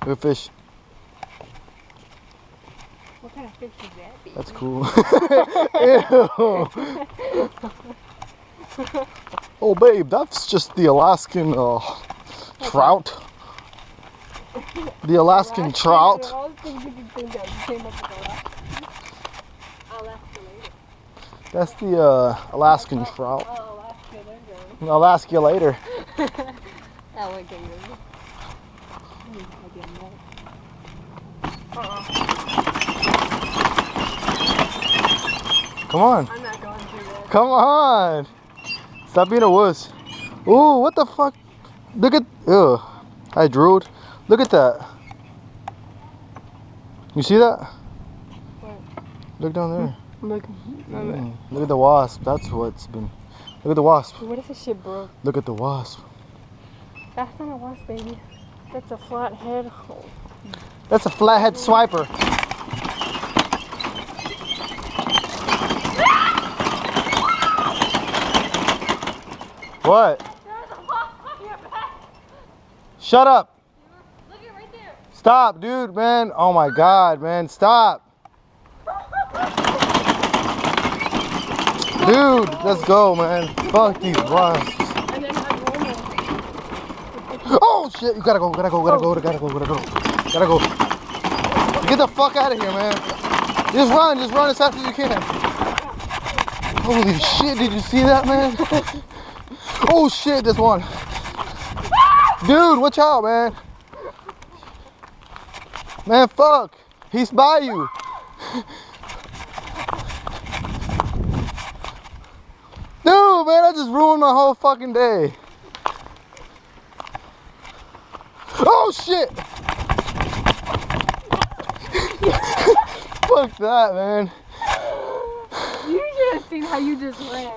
Good fish. What kind of fish is that, baby? That's cool. Ew. Oh, babe, that's just the Alaskan trout. The Alaskan trout. All the things you can think of, you came up with Alaska. That's the Alaskan trout. Oh, Alaska, there you go. Alaska later. Alligator. Come on. I'm not going through that. Come on. Stop being a wuss. Ooh, what the fuck? Look at, ew. I drooled. Look at that. You see that? What? Look down there. Look Look at the wasp. That's what's been. Look at the wasp. What if this shit broke? Look at the wasp. That's not a wasp, baby. That's a flathead. Oh. That's a flathead swiper. What? There's a wasp on your back. Shut up. Look at right there. Stop, dude, man. Oh my God, man. Stop. Dude, let's go, man. Fuck these wasps. And then I Oh shit, you gotta go. Gotta go. Get the fuck out of here, man. Just run as fast as you can. Holy shit, did you see that, man? Oh shit, this one. Dude, watch out, man. Man, fuck. He's by you. Dude, man, I just ruined my whole fucking day. Oh shit! Fuck that, man. You should have seen how you just ran.